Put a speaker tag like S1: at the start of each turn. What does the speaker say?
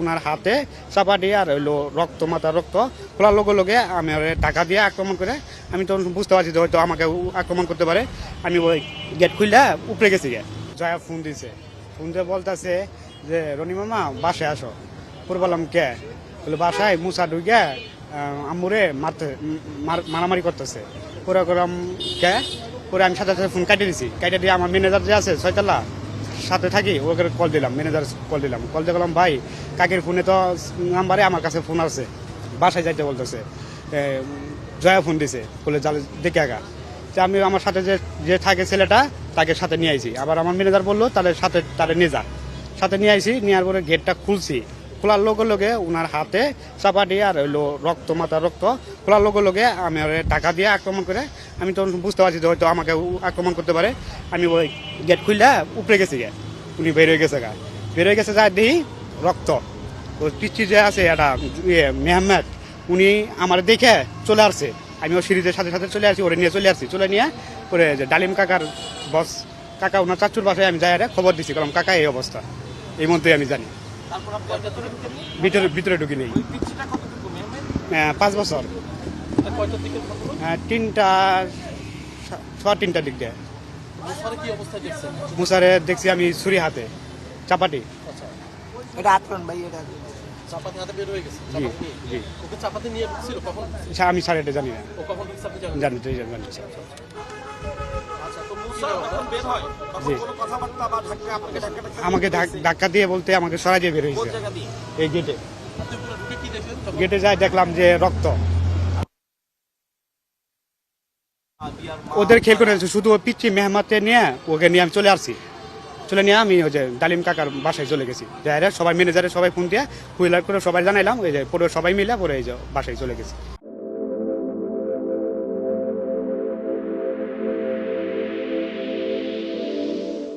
S1: ওনার হাতে চাপা দিয়ে আর হইলো রক্ত, মাথার রক্ত খোলার লগে লগে আমি টাকা দিয়ে আক্রমণ করে আমি তখন বুঝতে পারছি যে হয়তো আমাকে আক্রমণ করতে পারে। আমি ওই গেট খুললে উপরে গেছি গে। জয়া ফোন দিছে, ফোন দিয়ে বলতেছে যে রনি মামা বাসায় আসো। পরে বললাম কে? বলে বাসায় মুসা ঢুকে আম্মুরে মারামারি করতেছে। পরে করলাম কে? পরে আমি সাথে সাথে ফোন কাটিয়ে দিছি। কাটিয়ে দিয়ে আমার ম্যানেজার যে আছে ছয়তলা সাথে থাকি, ওকে কল দিলাম, ম্যানেজার কল দিলাম। কল দিয়ে বললাম ভাই কাকের ফোনে তো নাম্বারে আমার কাছে ফোন আছে, বাসায় যাইতে বলতেছে। জয়া ফোন দিছে, বলে যাবে দেখে আগা। যে আমি আমার সাথে যে থাকে ছেলেটা তাকে সাথে নিয়ে আইছি। আবার আমার ম্যানেজার বললো তাহলে সাথে তারে নিয়ে যা। সাথে নিয়ে আইছি, নেওয়ার পরে গেটটা খুলছি। খোলার লগে লগে ওনার হাতে চাপা দিয়ে আর হইলো রক্ত, মাথার রক্ত খোলার লগে লগে আমি টাকা দিয়ে আক্রমণ করে আমি তখন বুঝতে পারছি যে হয়তো আমাকে আক্রমণ করতে পারে। আমি ওই গেট খুললে উপরে গেছি গে। উনি বের হয়ে গেছে গা, বের হয়ে গেছে যা দিই রক্ত। ওই পিচ্ছি যে আছে এটা মেহমেদ, উনি আমার দেখে চলে আসছে। আমি ওর সিঁড়িতে সাথে সাথে চলে আসি, ওরে নিয়ে চলে আসছি। চলে নিয়ে পরে যে ডালিম কাকার বস কাকা ওনার চাচুর বাসায় আমি যাই খবর দিছি, কারণ কাকা এই অবস্থা, এই মধ্যে আমি জানি। ভিতরে ঢুকি নেই। 5 বছর, 3টার দিক দিয়ে। মুসারে দেখছি আমি ছুরি হাতে চাপাটি।
S2: এটা আতরন ভাই, এটা
S3: চাপাতি হাতে বের হয়ে গেছে।
S1: জি,
S3: ওকে চাপাতি নিয়ে ছিল কখন?
S1: আমি স্যার এটা জানি না।
S3: ও কখন ঢুকছে আপনি জানেন?
S1: জানি।
S3: আচ্ছা, তো মুসা যখন বের হয় তখন
S1: জি।
S3: কোনো কথাবার্তা বা ধাক্কা আপনাকে
S1: আমাকে ধাক্কা দিয়ে বলতে আমাকে সরাই দিয়ে বের
S3: কোন
S1: হয়েছে
S3: জায়গা দিয়ে?
S1: এই গেটে।
S3: আপনি পুরো ঢুকে কি দেখলেন তখন?
S1: গেটে যাই দেখলাম যে রক্ত। ওদের খেল করে শুধু পিচ্ছি মেহমাতে নিয়ে ওকে নিয়ে আমি চলে আসছি। চলে নিয়ে আমি ওই যে ডালিম কাকার বাসায় চলে গেছি। যাই সবাই ম্যানেজারে সবাই ফোন দিয়ে হুইলার করে সবাই জানাইলাম, ওই যে পরে সবাই মিলে পরে এই যে বাসায় চলে গেছি।